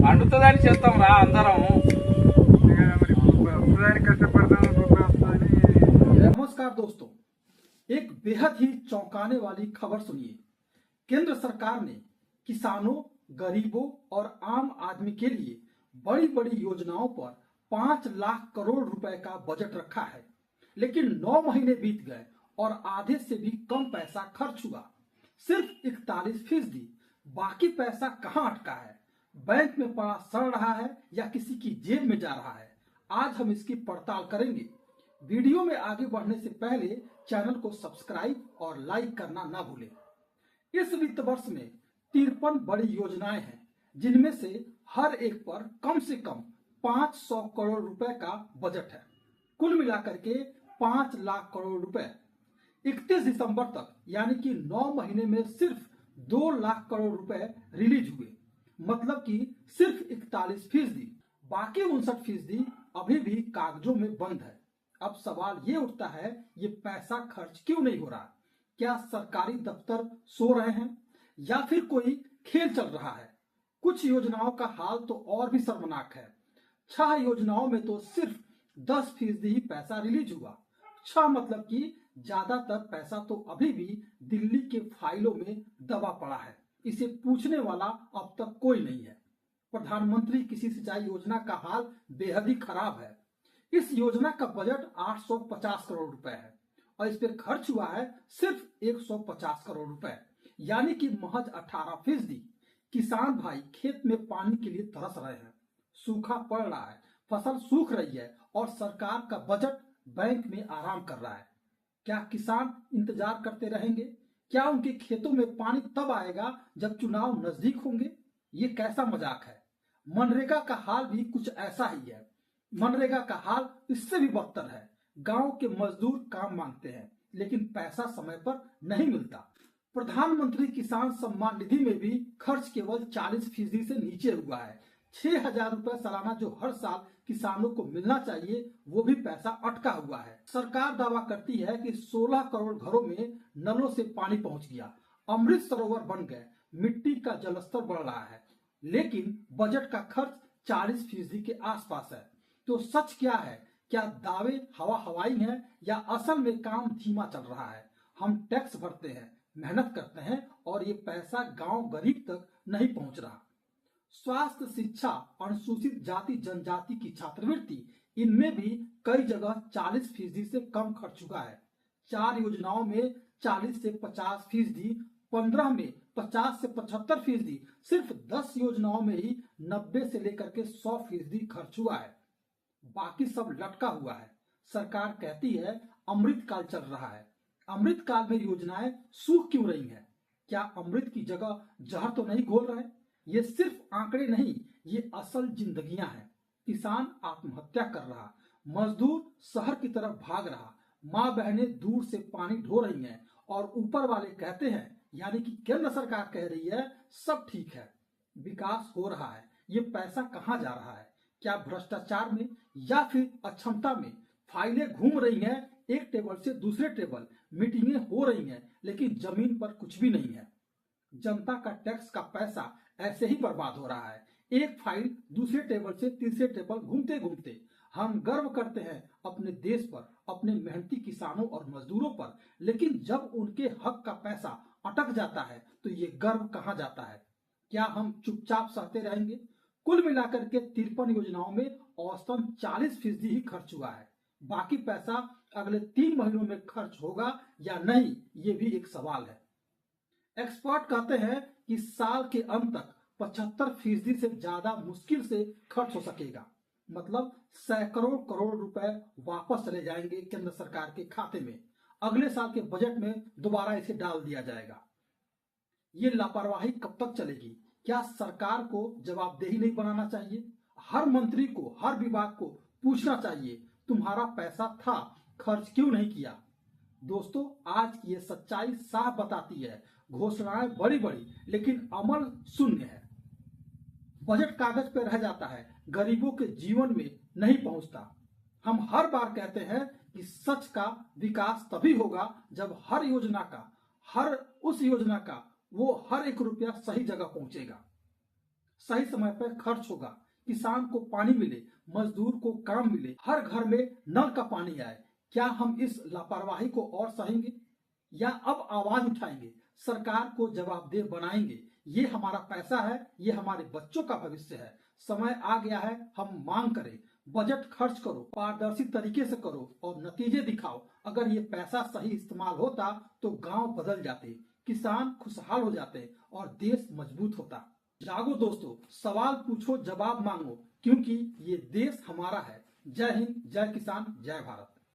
పండుతుందని చేస్తాం రా అందరం. नमस्कार दोस्तों, एक बेहद ही चौंकाने वाली खबर सुनिए। केंद्र सरकार ने किसानों, गरीबों और आम आदमी के लिए बड़ी बड़ी योजनाओं पर 5 लाख करोड़ रुपए का बजट रखा है, लेकिन 9 महीने बीत गए और आधे से भी कम पैसा खर्च हुआ। सिर्फ 41%। बाकी पैसा कहां अटका है? बैंक में पड़ा सड़ रहा है या किसी की जेब में जा रहा है? आज हम इसकी पड़ताल करेंगे। वीडियो में आगे बढ़ने से पहले चैनल को सब्सक्राइब और लाइक करना ना भूलें। इस वित्त वर्ष में 53 बड़ी योजनाएं हैं, जिनमें से हर एक पर कम से कम 500 करोड़ रुपए का बजट है। कुल मिलाकर के 5 लाख करोड़ रुपए। 31 दिसंबर तक यानी कि 9 महीने में सिर्फ 2 लाख करोड़ रुपए रिलीज हुए, मतलब कि सिर्फ 41%। बाकी 59% अभी भी कागजों में बंद है। अब सवाल ये उठता है, ये पैसा खर्च क्यों नहीं हो रहा? क्या सरकारी दफ्तर सो रहे हैं या फिर कोई खेल चल रहा है? कुछ योजनाओं का हाल तो और भी शर्मनाक है। 6 योजनाओं में तो सिर्फ 10% ही पैसा रिलीज हुआ। 6 मतलब कि ज्यादातर पैसा तो अभी भी दिल्ली के फाइलों में दबा पड़ा है। इसे पूछने वाला अब तक कोई नहीं है। प्रधानमंत्री कृषि सिंचाई योजना का हाल बेहद ही खराब है। इस योजना का बजट 850 करोड़ रुपए है और इस पर खर्च हुआ है सिर्फ 150 करोड़ रुपए, यानी कि महज 18%। किसान भाई खेत में पानी के लिए तरस रहे हैं। सूखा पड़ रहा है, फसल सूख रही है और सरकार का बजट बैंक में आराम कर रहा है। क्या किसान इंतजार करते रहेंगे? क्या उनके खेतों में पानी तब आएगा जब चुनाव नजदीक होंगे? ये कैसा मजाक है? मनरेगा का हाल भी कुछ ऐसा ही है। मनरेगा का हाल इससे भी बदतर है। गांव के मजदूर काम मांगते हैं, लेकिन पैसा समय पर नहीं मिलता। प्रधानमंत्री किसान सम्मान निधि में भी खर्च केवल 40% से नीचे हुआ है। 6,000 रुपए सालाना जो हर साल किसानों को मिलना चाहिए, वो भी पैसा अटका हुआ है। सरकार दावा करती है कि 16 करोड़ घरों में नलों से पानी पहुंच गया, अमृत सरोवर बन गए, मिट्टी का जलस्तर बढ़ रहा है, लेकिन बजट का खर्च 40% के आसपास है। तो सच क्या है? क्या दावे हवा हवाई हैं या असल में काम धीमा चल रहा है? हम टैक्स भरते हैं, मेहनत करते हैं और ये पैसा गांव गरीब तक नहीं पहुंच रहा। स्वास्थ्य, शिक्षा, अनुसूचित जाति जनजाति की छात्रवृत्ति, इनमें भी कई जगह 40% से कम खर्च हुआ है। 4 योजनाओं में 40 से 50%, 15 में 50 से 75%, सिर्फ 10 योजनाओं में ही 90 से लेकर के 100% खर्च हुआ है। बाकी सब लटका हुआ है। सरकार कहती है अमृत काल चल रहा है। अमृत काल में योजनाएं सूख क्यों रही हैं? क्या अमृत की जगह जहर तो नहीं घोल रहे? ये सिर्फ आंकड़े नहीं, ये असल जिंदगियां हैं। किसान आत्महत्या कर रहा, मजदूर शहर की तरफ भाग रहा, माँ बहनें दूर से पानी ढो रही हैं और ऊपर वाले कहते हैं, यानी कि केंद्र सरकार कह रही है सब ठीक है, विकास हो रहा है। ये पैसा कहाँ जा रहा है? क्या भ्रष्टाचार में या फिर अक्षमता में? फाइलें घूम रही हैं एक टेबल से दूसरे टेबल, मीटिंगें हो रही हैं, लेकिन जमीन पर कुछ भी नहीं है। जनता का टैक्स का पैसा ऐसे ही बर्बाद हो रहा है, एक फाइल दूसरे टेबल से तीसरे टेबल घूमते घूमते। हम गर्व करते हैं अपने देश पर, अपने मेहनती किसानों और मजदूरों पर, लेकिन जब उनके हक का पैसा अटक जाता है तो ये गर्व कहाँ जाता है? क्या हम चुपचाप सहते रहेंगे? कुल मिलाकर के 53 योजनाओं में औसतन 40% ही खर्च हुआ है। बाकी पैसा अगले 3 महीनों में खर्च होगा या नहीं, ये भी एक सवाल है। एक्सपर्ट कहते हैं कि साल के अंत तक 75% से ज्यादा मुश्किल से खर्च हो सकेगा, मतलब सैकड़ों करोड़ रुपए वापस चले जाएंगे केंद्र सरकार के खाते में। अगले साल के बजट में दोबारा इसे डाल दिया जाएगा। ये लापरवाही कब तक चलेगी? क्या सरकार को जवाबदेही नहीं बनाना चाहिए? हर मंत्री को, हर विभाग को पूछना चाहिए, तुम्हारा पैसा था, खर्च क्यों नहीं किया? दोस्तों, आज की ये सच्चाई साफ बताती है, घोषणाएं बड़ी बड़ी लेकिन अमल शून्य है। बजट कागज पर रह जाता है, गरीबों के जीवन में नहीं पहुंचता। हम हर बार कहते हैं कि सच का विकास तभी होगा जब हर योजना का, हर उस योजना का वो हर एक रुपया सही जगह पहुंचेगा। सही समय पर खर्च होगा, किसान को पानी मिले, मजदूर को काम मिले, हर घर में नल का पानी आए। क्या हम इस लापरवाही को और सहेंगे या अब आवाज उठाएंगे, सरकार को जवाबदेह बनाएंगे? ये हमारा पैसा है, ये हमारे बच्चों का भविष्य है। समय आ गया है हम मांग करें, बजट खर्च करो, पारदर्शी तरीके से करो और नतीजे दिखाओ। अगर ये पैसा सही इस्तेमाल होता तो गांव बदल जाते, किसान खुशहाल हो जाते और देश मजबूत होता। जागो दोस्तों, सवाल पूछो, जवाब मांगो, क्योंकि ये देश हमारा है। जय हिंद, जय किसान, जय भारत।